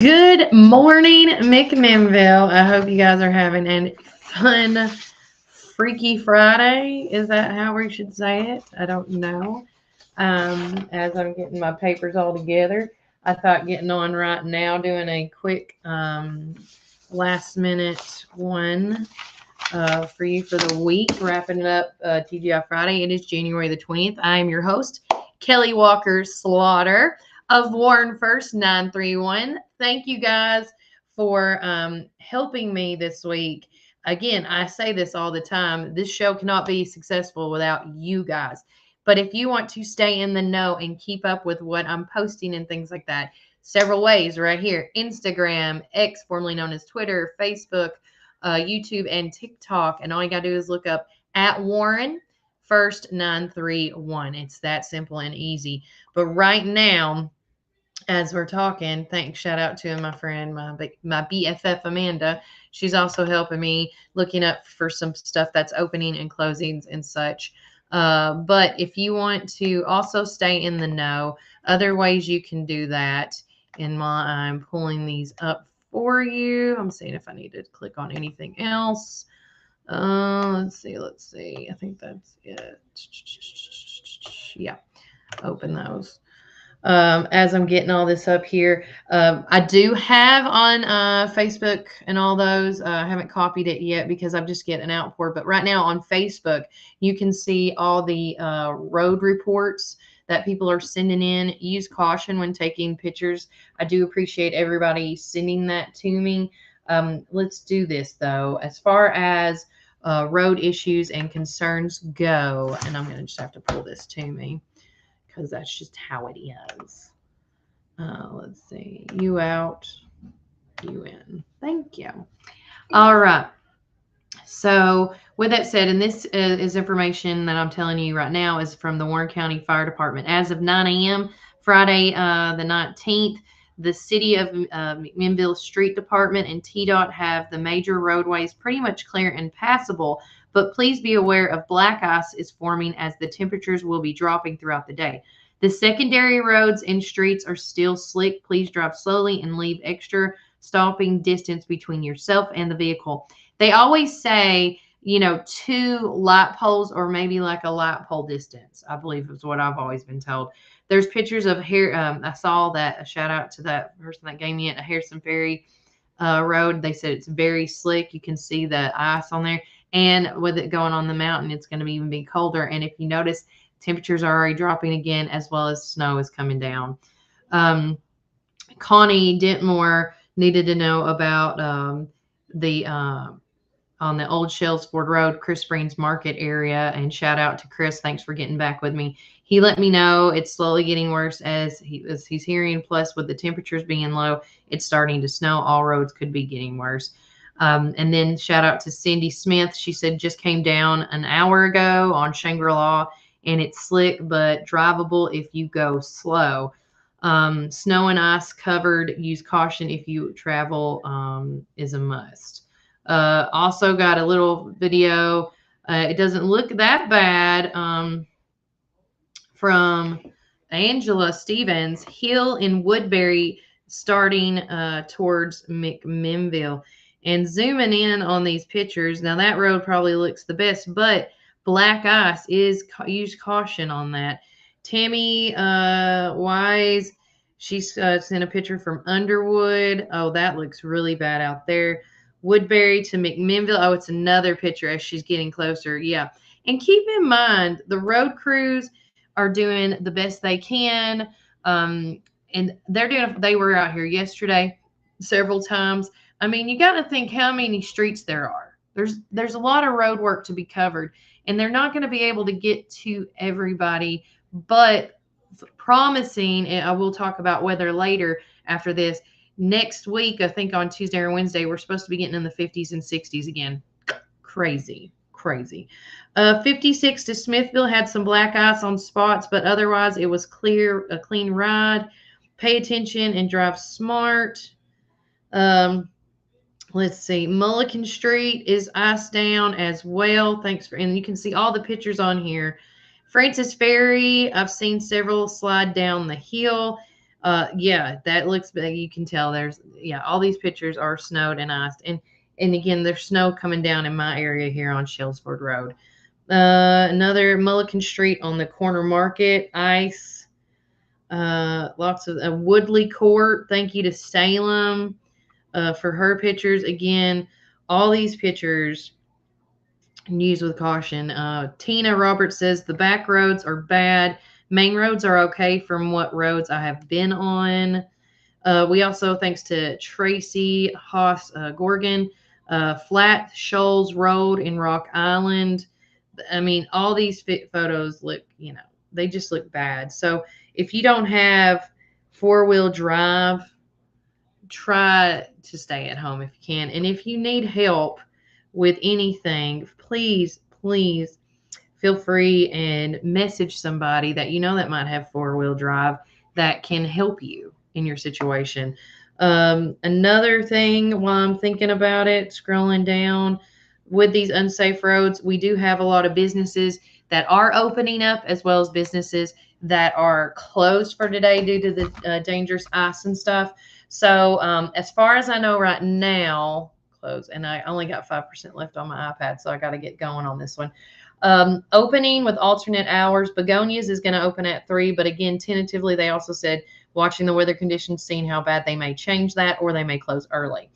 Good morning, McMinnville. I hope you guys are having a fun, freaky Friday. Is that how we should say it? I don't know. As I'm getting my papers all together, I thought getting on right now, doing a quick last minute one for you for the week, wrapping it up TGI Friday. It is January the 20th. I am your host, Kelly Walker Slaughter of Warren First 931. Thank you guys for helping me this week. Again, I say this all the time. This show cannot be successful without you guys. But if you want to stay in the know and keep up with what I'm posting and things like that, several ways right here: Instagram, X, formerly known as Twitter, Facebook, YouTube, and TikTok. And all you got to do is look up at Warren First 931. It's that simple and easy. But right now, as we're talking, thanks, shout out to my friend, my BFF Amanda. She's also helping me looking up for some stuff that's opening and closings and such. But if you want to also stay in the know, other ways you can do that. I'm pulling these up for you. I'm seeing if I need to click on anything else. Let's see. I think that's it. Yeah, open those. As I'm getting all this up here. I do have on Facebook and all those. I haven't copied it yet because I'm just getting out for it. But right now on Facebook, you can see all the road reports that people are sending in. Use caution when taking pictures. I do appreciate everybody sending that to me. Let's do this, though. As far as road issues and concerns go, and I'm going to just have to pull this to me because that's just how it is. Let's see. You out, you in. Thank you. All right. So, with that said, and this is information that I'm telling you right now is from the Warren County Fire Department. As of 9 a.m., Friday, the 19th, the City of McMinnville Street Department and TDOT have the major roadways pretty much clear and passable, but please be aware of black ice is forming as the temperatures will be dropping throughout the day. The secondary roads and streets are still slick. Please drive slowly and leave extra stopping distance between yourself and the vehicle. They always say, two light poles or maybe like a light pole distance, I believe is what I've always been told. There's pictures of here. I saw that, a shout out to that person that gave me it, a Harrison Ferry road. They said it's very slick. You can see the ice on there. And with it going on the mountain, it's going to even be colder. And if you notice, temperatures are already dropping again, as well as snow is coming down. Connie Dentmore needed to know about the on the Old Shellsford Road, Chris Springs Market area. And shout out to Chris. Thanks for getting back with me. He let me know it's slowly getting worse as he's hearing. Plus, with the temperatures being low, it's starting to snow. All roads could be getting worse. And then shout out to Cindy Smith. She said just came down an hour ago on Shangri-La, and it's slick but drivable if you go slow. Snow and ice covered. Use caution if you travel is a must. Also got a little video. It doesn't look that bad from Angela Stevens. Hill in Woodbury starting towards McMinnville. And zooming in on these pictures, now that road probably looks the best, but black ice is use caution on that. Tammy Wise, she sent a picture from Underwood. Oh, that looks really bad out there. Woodbury to McMinnville. Oh, it's another picture as she's getting closer. Yeah. And keep in mind, the road crews are doing the best they can. And they were out here yesterday several times. I mean, you got to think how many streets there are. There's a lot of road work to be covered, and they're not going to be able to get to everybody, but promising, and I will talk about weather later after this. Next week, I think on Tuesday or Wednesday, we're supposed to be getting in the 50s and 60s again. Crazy. 56 to Smithville had some black ice on spots, but otherwise it was a clean ride. Pay attention and drive smart. Let's see. Mulligan Street is iced down as well. And you can see all the pictures on here. Francis Ferry, I've seen several slide down the hill. Yeah, that looks big. You can tell all these pictures are snowed and iced. And again, there's snow coming down in my area here on Shellsford Road. Another Mulligan Street on the corner market, ice. Lots of Woodley Court. Thank you to Salem for her pictures. Again, all these pictures use with caution. Tina Roberts says the back roads are bad. Main roads are okay from what roads I have been on. We also, thanks to Tracy Haas Gorgon, Flat Shoals Road in Rock Island. I mean, all these photos look, they just look bad. So if you don't have four-wheel drive, try to stay at home if you can. And if you need help with anything, please, please feel free and message somebody that that might have four-wheel drive that can help you in your situation. Another thing while I'm thinking about it, scrolling down with these unsafe roads, we do have a lot of businesses that are opening up as well as businesses that are closed for today due to the dangerous ice and stuff. So as far as I know right now, closed, and I only got 5% left on my iPad, so I got to get going on this one. Opening with alternate hours. Begonias is going to open at 3, but again, tentatively, they also said watching the weather conditions, seeing how bad they may change that, or they may close early.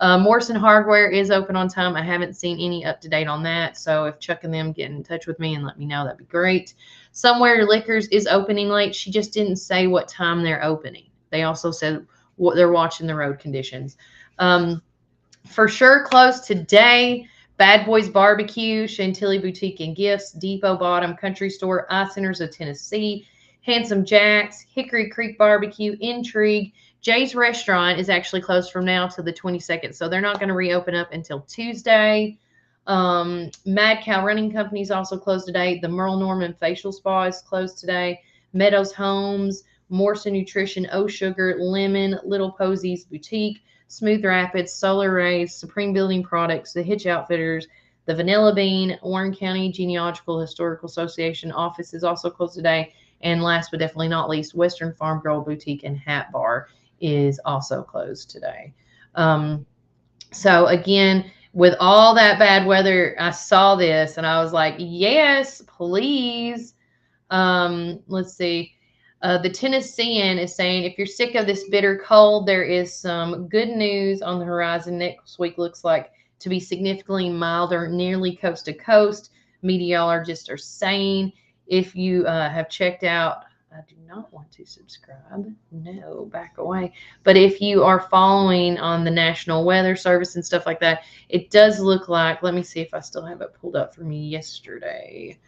Morrison Hardware is open on time. I haven't seen any up to date on that, so if Chuck and them get in touch with me and let me know, that'd be great. Somewhere Liquors is opening late. She just didn't say what time they're opening. They also said what they're watching the road conditions. For sure, closed today. Bad Boys Barbecue, Chantilly Boutique and Gifts, Depot Bottom Country Store, Eye Centers of Tennessee, Handsome Jack's, Hickory Creek Barbecue, Intrigue. Jay's Restaurant is actually closed from now to the 22nd, so they're not going to reopen up until Tuesday. Mad Cow Running Company is also closed today. The Merle Norman Facial Spa is closed today. Meadows Homes, Morrison Nutrition, O Sugar, Lemon, Little Posies Boutique, Smooth Rapids, Solar Rays, Supreme Building Products, The Hitch Outfitters, the Vanilla Bean, Warren County Genealogical Historical Association office is also closed today. And last but definitely not least, Western Farm Girl Boutique and Hat Bar is also closed today. So again, with all that bad weather, I saw this and I was like, yes, please. Let's see. The Tennessean is saying, if you're sick of this bitter cold, there is some good news on the horizon. Next week looks like to be significantly milder, nearly coast to coast. Meteorologists are saying, if you have checked out, I do not want to subscribe. No, back away. But if you are following on the National Weather Service and stuff like that, it does look like, let me see if I still have it pulled up for me yesterday.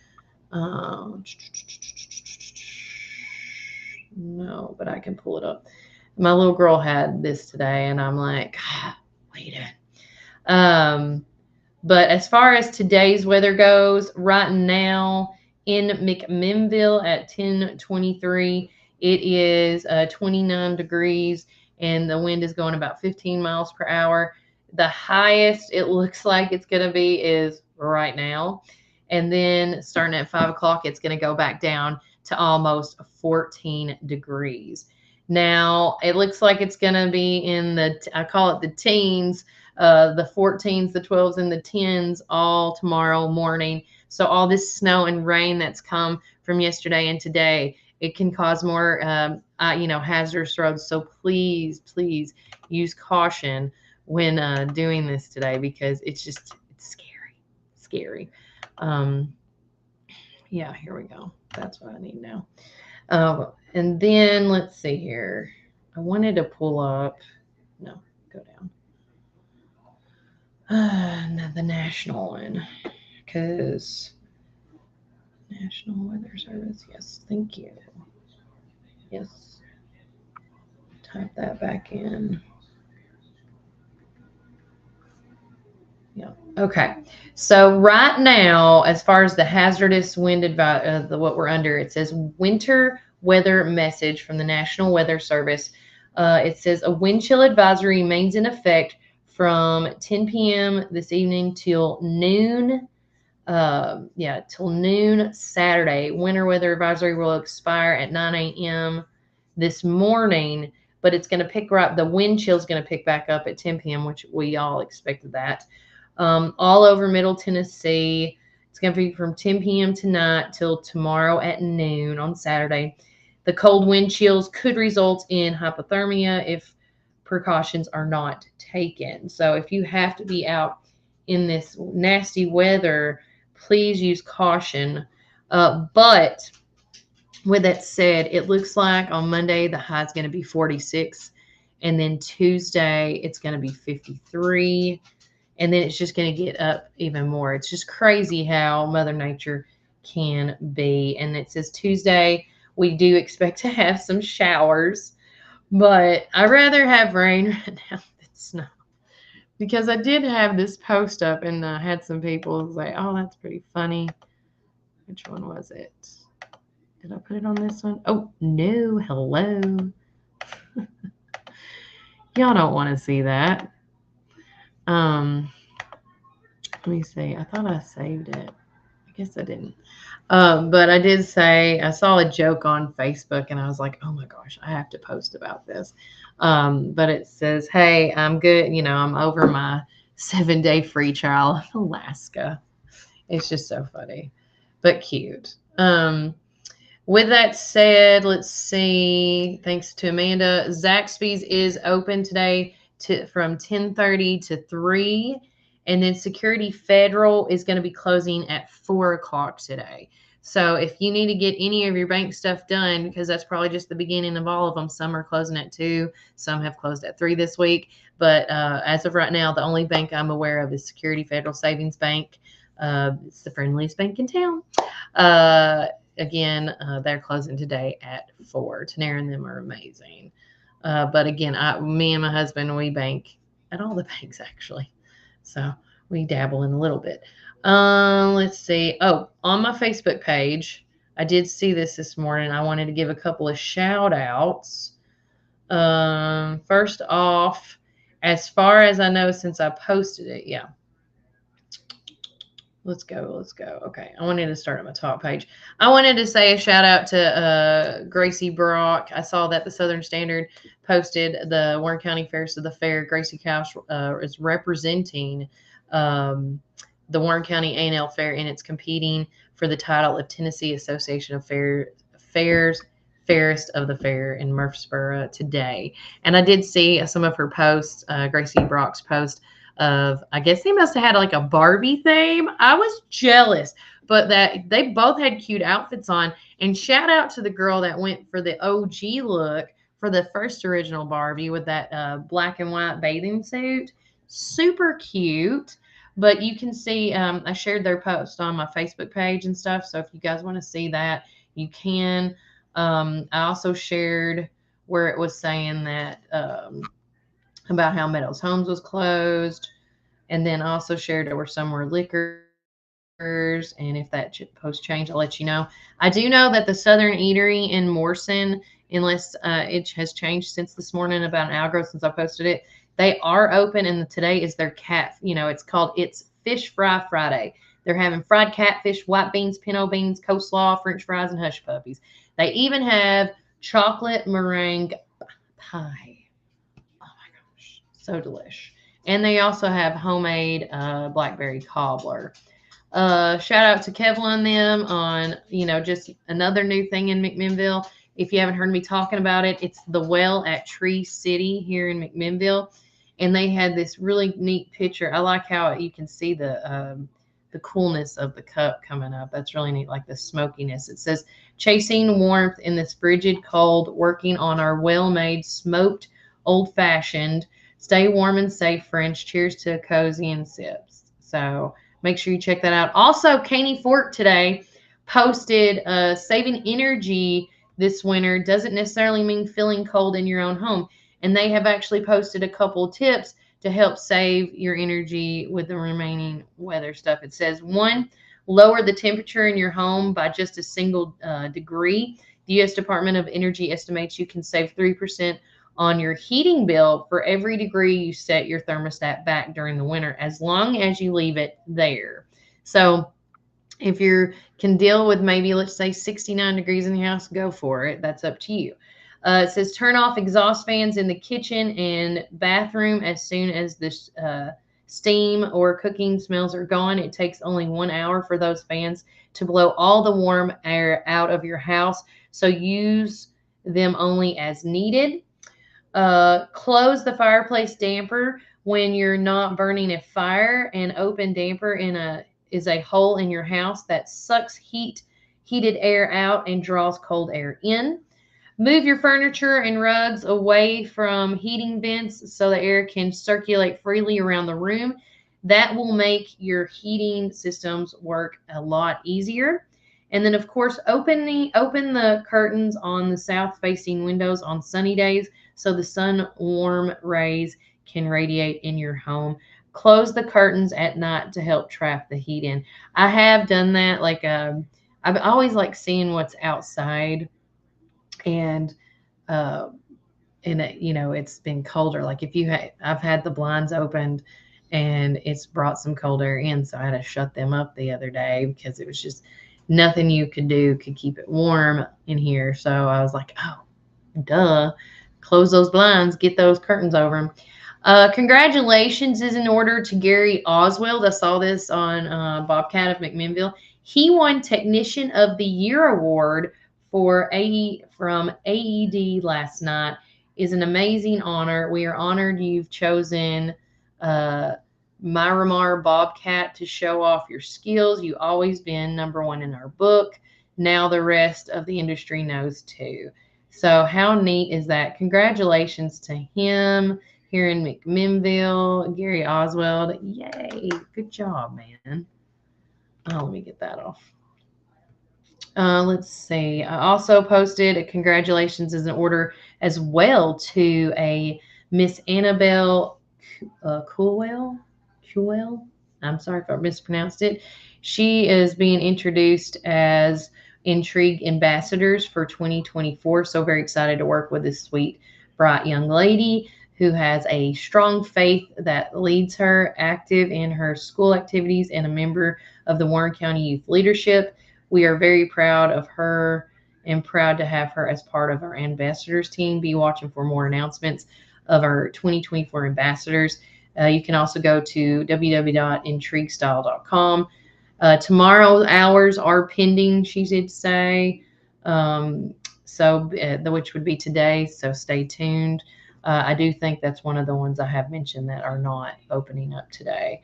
No, but I can pull it up. My little girl had this today, and I'm like, wait a minute. But as far as today's weather goes, right now in McMinnville at 10:23, it is 29 degrees, and the wind is going about 15 miles per hour. The highest it looks like it's going to be is right now. And then starting at 5 o'clock, it's going to go back down to almost 14 degrees. Now, it looks like it's going to be in I call it the teens, the 14s, the 12s, and the 10s all tomorrow morning. So all this snow and rain that's come from yesterday and today, it can cause more, hazardous roads. So please, please use caution when doing this today, because it's scary. Yeah, here we go. That's what I need now. And then let's see here. I wanted to pull up. No, go down. Now the national one, because National Weather Service. Yes, thank you. Yes. Type that back in. Yeah. Okay. So right now, as far as the hazardous wind advice, what we're under, it says winter weather message from the National Weather Service. It says a wind chill advisory remains in effect from 10 p.m. this evening till noon. Till noon Saturday. Winter weather advisory will expire at 9 a.m. this morning, but it's going to pick right. The wind chill is going to pick back up at 10 p.m., which we all expected that. All over Middle Tennessee. It's going to be from 10 p.m. tonight till tomorrow at noon on Saturday. The cold wind chills could result in hypothermia if precautions are not taken. So if you have to be out in this nasty weather, please use caution. But with that said, it looks like on Monday the high is going to be 46, and then Tuesday it's going to be 53, and then it's just going to get up even more. It's just crazy how Mother Nature can be. And it says Tuesday we do expect to have some showers, but I'd rather have rain right now than snow. Because I did have this post up and I had some people say, oh, that's pretty funny. Which one was it? Did I put it on this one? Oh, no. Hello. Y'all don't want to see that. Let me see. I thought I saved it. I guess I didn't. But I did say, I saw a joke on Facebook and I was like, oh my gosh, I have to post about this. But it says, hey, I'm good. You know, I'm over my 7-day free trial of Alaska. It's just so funny, but cute. With that said, let's see. Thanks to Amanda. Zaxby's is open today from 10:30 to 3. And then Security Federal is going to be closing at 4 o'clock today. So if you need to get any of your bank stuff done, because that's probably just the beginning of all of them, some are closing at 2, some have closed at 3 this week. But as of right now, the only bank I'm aware of is Security Federal Savings Bank. It's the friendliest bank in town. Again, they're closing today at 4. Tanera and them are amazing. But again, me and my husband, we bank at all the banks actually. So we dabble in a little bit. Let's see. Oh, on my Facebook page, I did see this morning. I wanted to give a couple of shout outs. First off, as far as I know, since I posted it, yeah. Let's go. Okay. I wanted to start at my top page. I wanted to say a shout out to Gracie Brock. I saw that the Southern Standard posted the Warren County Fairs of the Fair. Gracie Couch is representing the Warren County A&L Fair, and it's competing for the title of Tennessee Association of Fairs Fairest of the Fair in Murfreesboro today. And I did see some of her posts, Gracie Brock's post, of, I guess they must have had like a Barbie theme. I was jealous, but that they both had cute outfits on. And shout out to the girl that went for the OG look for the first original Barbie with that black and white bathing suit. Super cute. But you can see, I shared their post on my Facebook page and stuff. So if you guys want to see that, you can. I also shared where it was saying that about how Meadows Homes was closed, and then also shared there were some more liquors, and if that post changed, I'll let you know. I do know that the Southern Eatery in Morrison, unless it has changed since this morning, about an hour ago since I posted it, they are open, and today is their it's called It's Fish Fry Friday. They're having fried catfish, white beans, pinto beans, coleslaw, French fries, and hush puppies. They even have chocolate meringue pie. So delish. And they also have homemade blackberry cobbler. Shout out to Kevla and them on, just another new thing in McMinnville. If you haven't heard me talking about it, it's the well at Tree City here in McMinnville. And they had this really neat picture. I like how you can see the coolness of the cup coming up. That's really neat, like the smokiness. It says, chasing warmth in this frigid cold, working on our well-made, smoked, old-fashioned, stay warm and safe French. Cheers to a cozy and sips. So make sure you check that out. Also, Caney Fork today posted saving energy this winter doesn't necessarily mean feeling cold in your own home. And they have actually posted a couple tips to help save your energy with the remaining weather stuff. It says, 1, lower the temperature in your home by just a single degree. The U.S. Department of Energy estimates you can save 3% on your heating bill for every degree you set your thermostat back during the winter, as long as you leave it there. So if you can deal with maybe, let's say, 69 degrees in the house, go for it. That's up to you. It says turn off exhaust fans in the kitchen and bathroom as soon as the steam or cooking smells are gone. It takes only 1 hour for those fans to blow all the warm air out of your house, so use them only as needed. Close the fireplace damper when you're not burning a fire. An open damper is a hole in your house that sucks heated air out and draws cold air in. Move your furniture and rugs away from heating vents so the air can circulate freely around the room. That will make your heating systems work a lot easier. And then, of course, open the curtains on the south-facing windows on sunny days so the sun warm rays can radiate in your home. Close the curtains at night to help trap the heat in. I have done that. I've always liked seeing what's outside, and it's been colder. Like I've had the blinds opened and it's brought some cold air in, so I had to shut them up the other day because it was just nothing you could do could keep it warm in here. So I was like, oh, duh, close those blinds, get those curtains over them. Congratulations is in order to Gary Oswald. I saw this on Bobcat of McMinnville. He won Technician of the Year award from AED last night. Is an amazing honor. We are honored you've chosen Miramar Bobcat to show off your skills. You've always been #1 in our book. Now the rest of the industry knows too. So how neat is that? Congratulations to him here in McMinnville, Gary Oswald. Yay. Good job, man. Oh, let me get that off. Let's see. I also posted a congratulations as an order as well to a Miss Annabelle Coolwell. I'm sorry if I mispronounced it. She is being introduced as Intrigue Ambassadors for 2024. So very excited to work with this sweet, bright young lady who has a strong faith that leads her, active in her school activities, and a member of the Warren County Youth Leadership. We are very proud of her and proud to have her as part of our ambassadors team. Be watching for more announcements of our 2024 ambassadors. You can also go to www.intriguestyle.com. Tomorrow's hours are pending, she did say, which would be today, so stay tuned. I do think that's one of the ones I have mentioned that are not opening up today.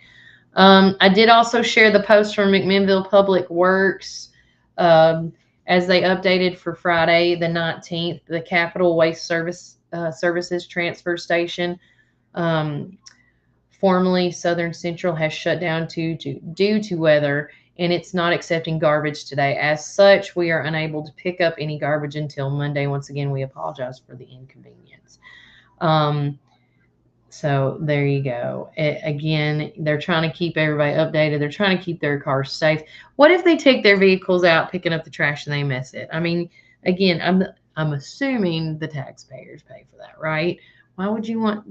I did also share the post from McMinnville Public Works as they updated for Friday the 19th. The Capital Waste Services Transfer Station, formerly Southern Central, has shut down due to weather, and it's not accepting garbage today. As such, we are unable to pick up any garbage until Monday. Once again, we apologize for the inconvenience. So there you go. Again, they're trying to keep everybody updated. They're trying to keep their cars safe. What if they take their vehicles out picking up the trash and they miss it? I mean, again, I'm assuming the taxpayers pay for that, right? Why would you want,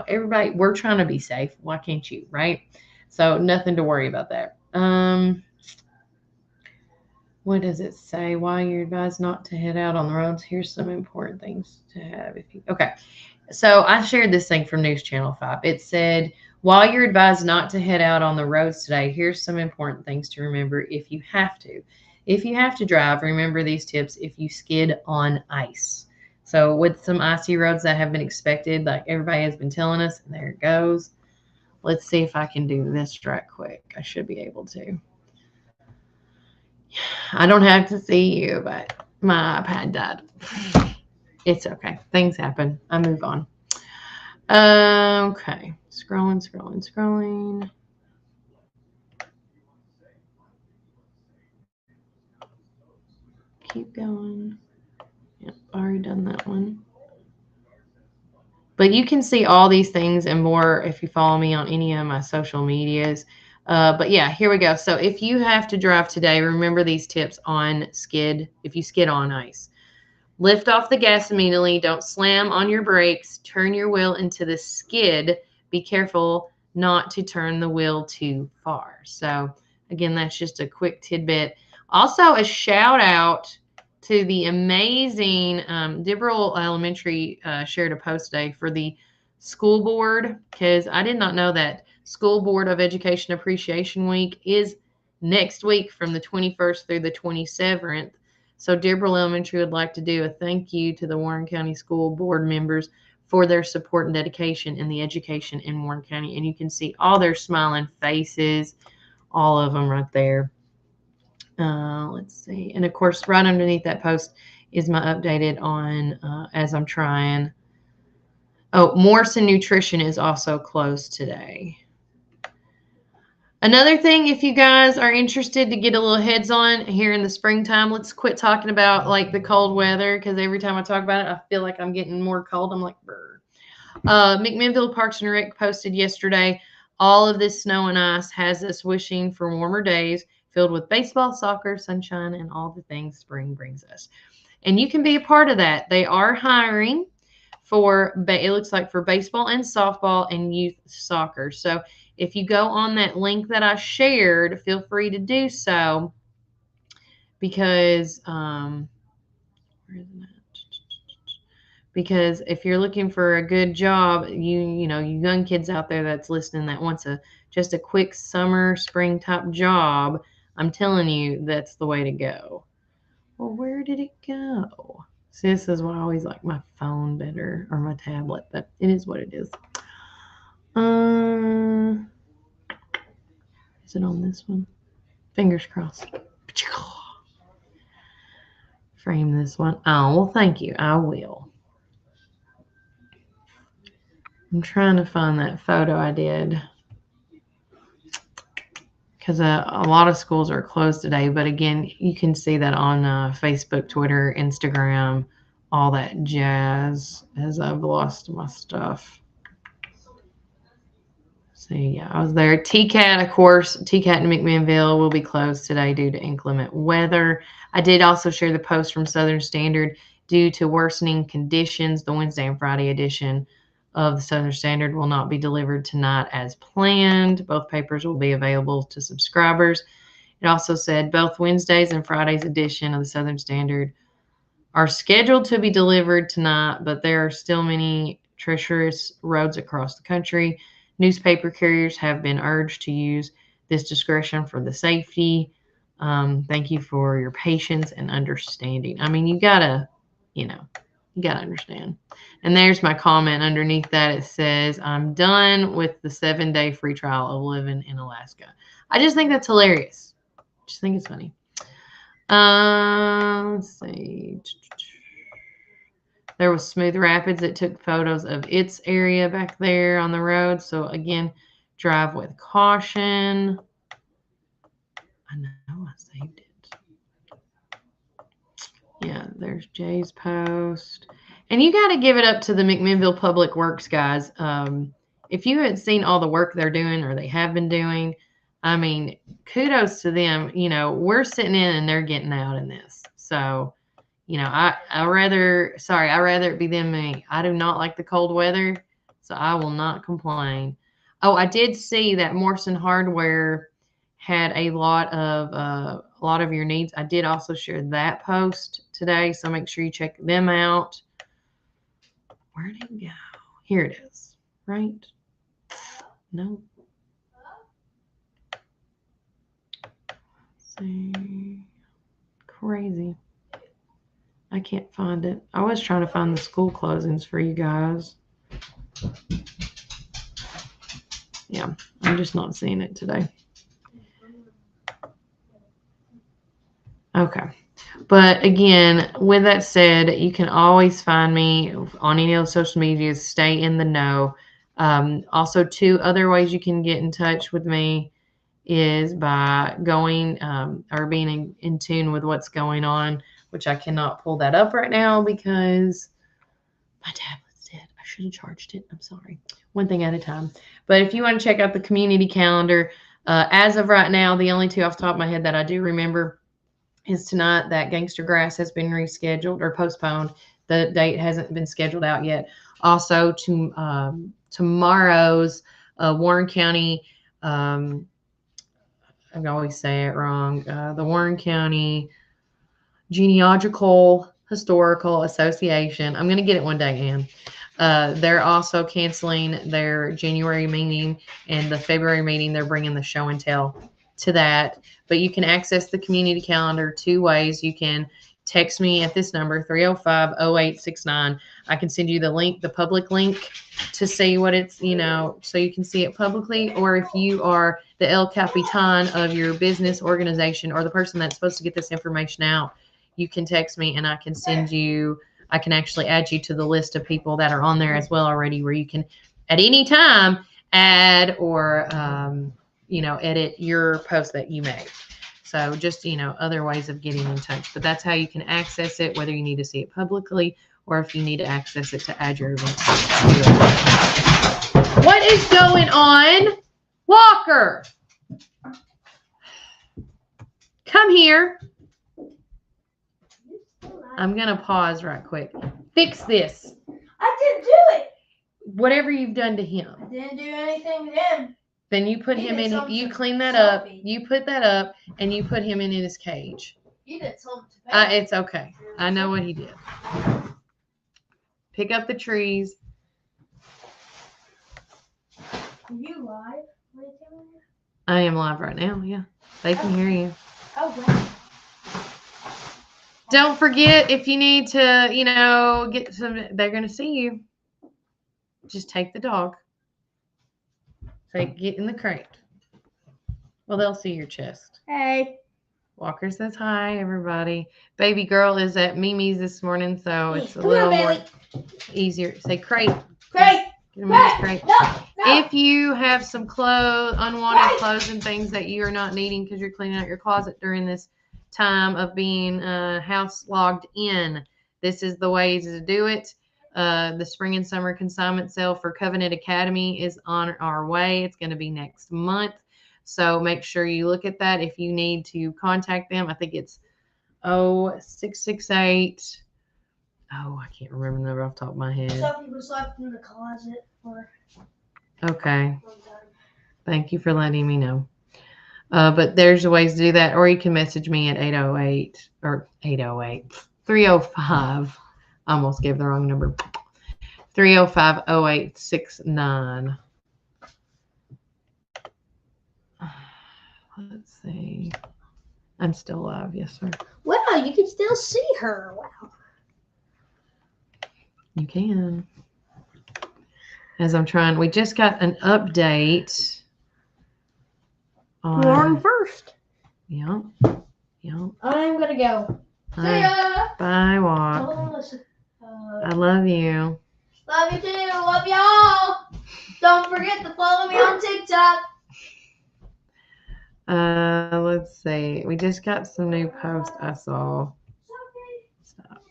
everybody, we're trying to be safe. Why can't you, right? So nothing to worry about that. What does it say? Why you're advised not to head out on the roads. Here's some important things to have. Okay. So I shared this thing from News Channel 5. It said, while you're advised not to head out on the roads today, here's some important things to remember if you have to. If you have to drive, remember these tips if you skid on ice. So with some icy roads that have been expected, like everybody has been telling us, and there it goes. Let's see if I can do this right quick. I should be able to. I don't have to see you, but my iPad died. It's okay. Things happen. I move on. Okay. Scrolling. Keep going. Yep, already done that one. But you can see all these things and more if you follow me on any of my social medias. But yeah, here we go. So if you have to drive today, remember these tips on skid, if you skid on ice. Lift off the gas immediately. Don't slam on your brakes. Turn your wheel into the skid. Be careful not to turn the wheel too far. So again, that's just a quick tidbit. Also, a shout out to the amazing Dibble Elementary shared a post today for the school board, because I did not know that School Board of Education Appreciation Week is next week from the 21st through the 27th. So Dibble Elementary would like to do a thank you to the Warren County School Board members for their support and dedication in the education in Warren County. And you can see all their smiling faces, all of them right there. Let's see. And of course, right underneath that post is my updated on as I'm trying. Oh, Morrison Nutrition is also closed today. Another thing, if you guys are interested to get a little heads on here in the springtime, let's quit talking about like the cold weather, because every time I talk about it, I feel like I'm getting more cold. I'm like, brr. McMinnville Parks and Rec posted yesterday, all of this snow and ice has us wishing for warmer days filled with baseball, soccer, sunshine, and all the things spring brings us. And you can be a part of that. They are hiring for, it looks like, for baseball and softball and youth soccer. So if you go on that link that I shared, feel free to do so, because where is that? Because if you're looking for a good job, you young kids out there that's listening that wants just a quick summer, spring type job, I'm telling you, that's the way to go. Well, where did it go? See, this is why I always like my phone better, or my tablet, but it is what it is. Is it on this one? Fingers crossed. Frame this one. Oh, well, thank you. I will. I'm trying to find that photo I did, because a lot of schools are closed today. But again, you can see that on Facebook, Twitter, Instagram, all that jazz, as I've lost my stuff. So yeah, I was there. TCAT, of course, TCAT in McMinnville will be closed today due to inclement weather. I did also share the post from Southern Standard. Due to worsening conditions, the Wednesday and Friday edition of the Southern Standard will not be delivered tonight as planned. Both papers will be available to subscribers. It also said both Wednesdays and Fridays edition of the Southern Standard are scheduled to be delivered tonight, but there are still many treacherous roads across the country. Newspaper carriers have been urged to use this discretion for the safety. Thank you for your patience and understanding. I mean, you gotta understand. And there's my comment underneath that. It says, I'm done with the 7-day free trial of living in Alaska. I just think that's hilarious. Just think it's funny. Let's see. There was Smooth Rapids that took photos of its area back there on the road. So again, drive with caution. I know I saved it. Yeah, there's Jay's post. And you got to give it up to the McMinnville Public Works guys. If you had seen all the work they're doing, or they have been doing, I mean, kudos to them. We're sitting in and they're getting out in this. So, I'd rather it be than me. I do not like the cold weather, so I will not complain. Oh, I did see that Morrison Hardware had a lot of your needs. I did also share that post today, so make sure you check them out. Where did it go? Here it is. Right? No. Let's see. Crazy. I can't find it. I was trying to find the school closings for you guys. Yeah, I'm just not seeing it today. Okay. But again, with that said, you can always find me on any of the social medias. Stay in the know. Also, 2 other ways you can get in touch with me is by going or being in tune with what's going on, which I cannot pull that up right now because my tablet's dead. I should have charged it. I'm sorry. One thing at a time. But if you want to check out the community calendar, as of right now, the only 2 off the top of my head that I do remember is tonight that Gangster Grass has been rescheduled or postponed. The date hasn't been scheduled out yet. Also, to tomorrow's Warren County, I always say it wrong, the Warren County Genealogical Historical Association. I'm going to get it one day, Ann. They're also canceling their January meeting and the February meeting. They're bringing the show and tell to that. But you can access the community calendar two ways. You can text me at this number, 305-0869. I can send you the link, the public link to see what it's, so you can see it publicly. Or if you are the El Capitan of your business organization or the person that's supposed to get this information out, you can text me and I can send you, I can actually add you to the list of people that are on there as well already, where you can at any time add or, edit your post that you made. So just, other ways of getting in touch. But that's how you can access it, whether you need to see it publicly or if you need to access it to add your events. What is going on? Walker! Come here. I'm going to pause right quick. Fix this. I didn't do it. Whatever you've done to him. I didn't do anything to him. Then you put him in, you clean that up, you put that up, and you put him in his cage. You did something to him. It's okay. I know what he did. Pick up the trees. Are you live? I am live right now, yeah. They can hear you. Oh, wow. Don't forget, if you need to, get some, they're going to see you. Just take the dog. Say, get in the crate. Well, they'll see your chest. Hey. Walker says hi, everybody. Baby girl is at Mimi's this morning, so it's a little more easier. Say crate. Crate. Get him in his crate. No. If you have some clothes, unwanted clothes and things that you are not needing because you're cleaning out your closet during this time of being house logged in, this is the way to do it. The spring and summer consignment sale for Covenant Academy is on our way. It's going to be next month. So make sure you look at that. If you need to contact them, I think it's 668. Oh, I can't remember the number off the top of my head. Something was left in the closet for. Okay. Thank you for letting me know. But there's ways to do that. Or you can message me at 305. I almost gave the wrong number. 305-0869. Let's see. I'm still live. Yes, sir. Wow, you can still see her. Wow. You can. As I'm trying, we just got an update. Born first. Yep. Yep. I'm going to go. See ya. Bye, Walk. Oh, listen. I love you. Love you too. Love y'all. Don't forget to follow me on TikTok. Let's see. We just got some new posts I saw. Stop.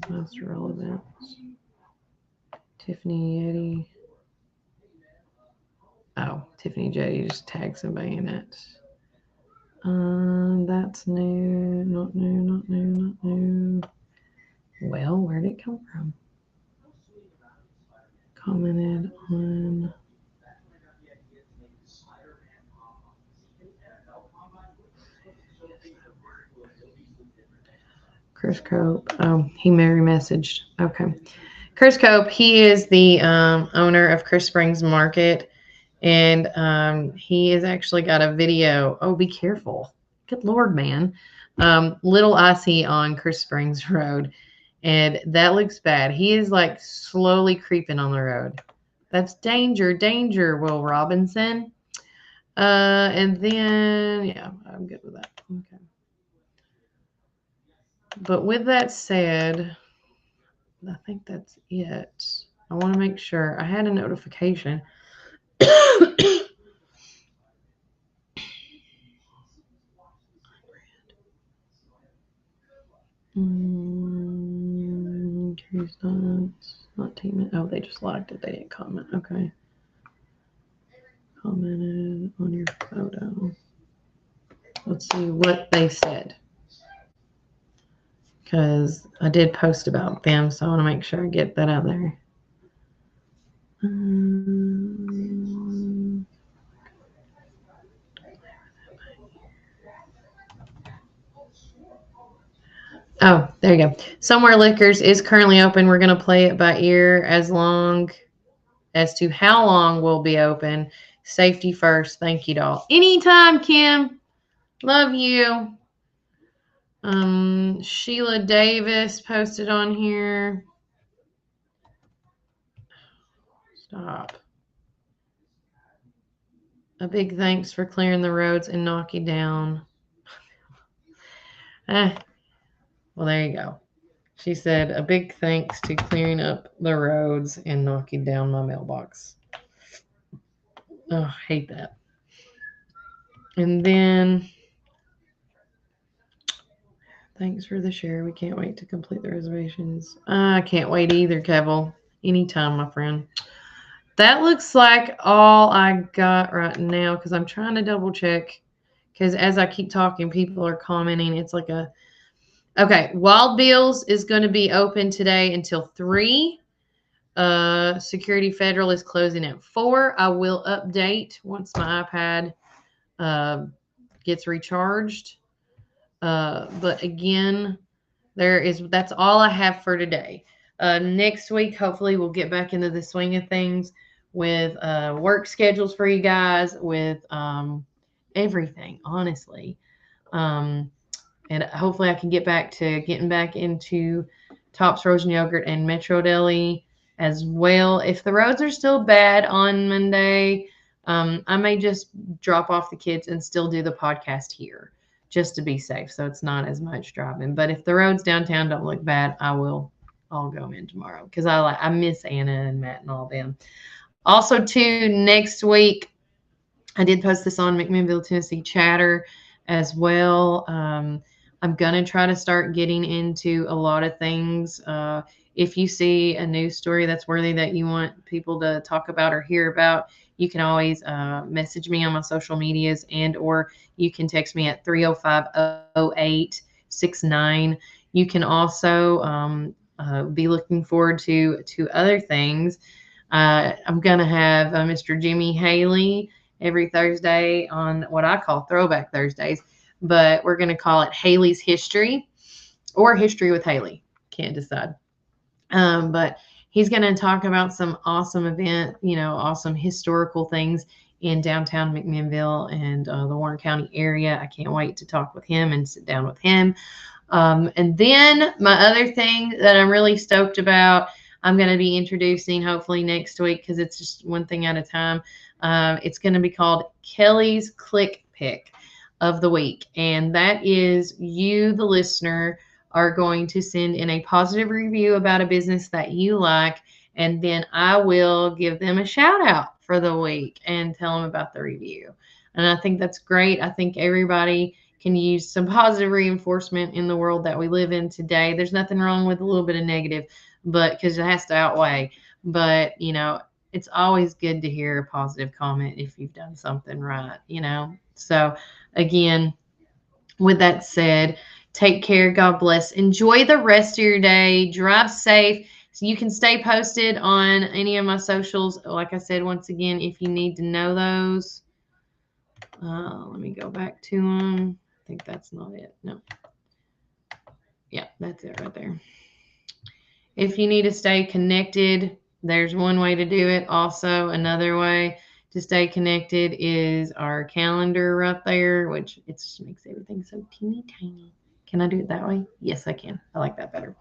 Most relevant. Tiffany Yeti. Oh, Tiffany J just tagged somebody in it. That's new. Not new. Not new. Not new. Well, where'd it come from? Commented on. Chris Cope. Oh, he Mary messaged. Okay. Chris Cope, he is the owner of Chris Springs Market. And he has actually got a video. Oh, be careful. Good Lord, man. Little icy on Chris Springs Road. And that looks bad. He is like slowly creeping on the road. That's danger, danger, Will Robinson. And then, yeah, I'm good with that. Okay. But with that said, I think that's it. I want to make sure. I had a notification. Not team. Oh, they just liked it. They didn't comment. Okay. Commented on your photo. Let's see what they said. Because I did post about them, so I want to make sure I get that out there. There you go. Somewhere Liquors is currently open. We're going to play it by ear as long as to how long we'll be open. Safety first. Thank you, doll. Anytime, Kim. Love you. Sheila Davis posted on here. Stop. A big thanks for clearing the roads and knocking down. Well, there you go. She said, a big thanks to clearing up the roads and knocking down my mailbox. Oh, I hate that. And then, thanks for the share. We can't wait to complete the reservations. I can't wait either, Kevel. Anytime, my friend. That looks like all I got right now because I'm trying to double check. Because as I keep talking, people are commenting. It's like a... Okay, Wild Bill's is going to be open today until 3. Security Federal is closing at 4. I will update once my iPad gets recharged. But again, that's all I have for today. Next week, hopefully we'll get back into the swing of things with work schedules for you guys, with everything, honestly. And hopefully I can get back to getting back into Tops Frozen Yogurt and Metro Deli as well. If the roads are still bad on Monday, I may just drop off the kids and still do the podcast here just to be safe. So it's not as much driving. But if the roads downtown don't look bad, I'll go in tomorrow because I miss Anna and Matt and all them. Also, too, next week, I did post this on McMinnville, Tennessee Chatter as well. I'm going to try to start getting into a lot of things. If you see a news story that's worthy that you want people to talk about or hear about, you can always message me on my social medias or you can text me at 305-0869. You can also be looking forward to other things. I'm going to have Mr. Jimmy Haley every Thursday on what I call Throwback Thursdays, but we're going to call it Haley's History or History with Haley. Can't decide. But he's going to talk about some awesome awesome historical things in downtown McMinnville and the Warren County area. I can't wait to talk with him and sit down with him. And then my other thing that I'm really stoked about, I'm going to be introducing hopefully next week because it's just one thing at a time. It's going to be called Kelly's Click Pick of the Week. And that is you, the listener, are going to send in a positive review about a business that you like. And then I will give them a shout out for the week and tell them about the review. And I think that's great. I think everybody can use some positive reinforcement in the world that we live in today. There's nothing wrong with a little bit of negative, but because it has to outweigh. But, it's always good to hear a positive comment if you've done something right, So, again, with that said, take care. God bless. Enjoy the rest of your day. Drive safe. So you can stay posted on any of my socials. Like I said, once again, if you need to know those. Let me go back to them. I think that's not it. No. Yeah, that's it right there. If you need to stay connected, there's one way to do it. Also, another way to stay connected is our calendar right there, which it just makes everything so teeny tiny. Can I do it that way? Yes, I can. I like that better.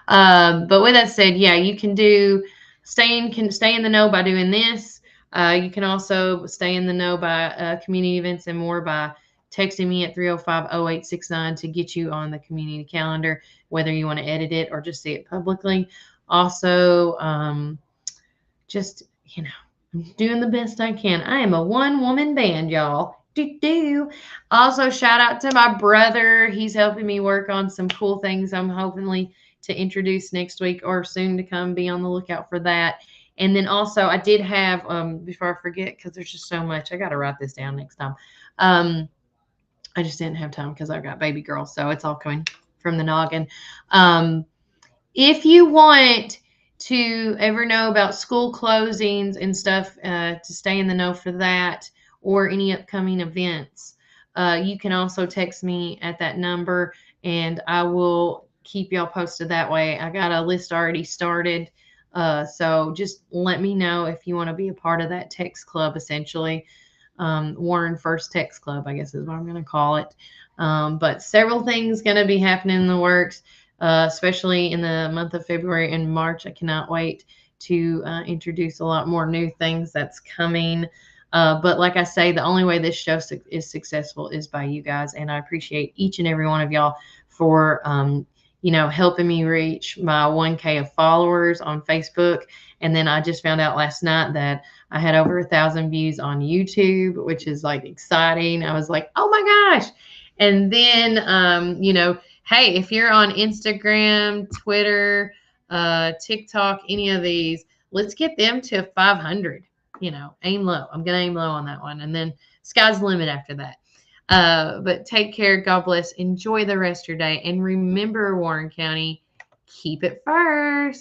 But with that said, yeah, you can stay in the know by doing this. You can also stay in the know by community events and more by texting me at 305-0869 to get you on the community calendar, whether you want to edit it or just see it publicly. Also, just, I'm doing the best I can. I am a one-woman band, y'all. Also, shout out to my brother. He's helping me work on some cool things I'm hoping to introduce next week or soon to come. Be on the lookout for that. And then also, I did have, before I forget, because there's just so much, I got to write this down next time. I just didn't have time because I've got baby girl, so it's all coming from the noggin. If you want to ever know about school closings and stuff, to stay in the know for that or any upcoming events, you can also text me at that number and I will keep y'all posted that way. I got a list already started. So just let me know if you want to be a part of that text club, essentially. Warren First Text Club, I guess is what I'm going to call it. But several things going to be happening in the works, especially in the month of February and March. I cannot wait to introduce a lot more new things that's coming. But like I say, the only way this show is successful is by you guys. And I appreciate each and every one of y'all for, helping me reach my 1K of followers on Facebook. And then I just found out last night that I had over 1,000 views on YouTube, which is like exciting. I was like, oh my gosh. And then, hey, if you're on Instagram, Twitter, TikTok, any of these, let's get them to 500. Aim low. I'm going to aim low on that one. And then sky's the limit after that. But take care. God bless. Enjoy the rest of your day. And remember, Warren County, keep it first.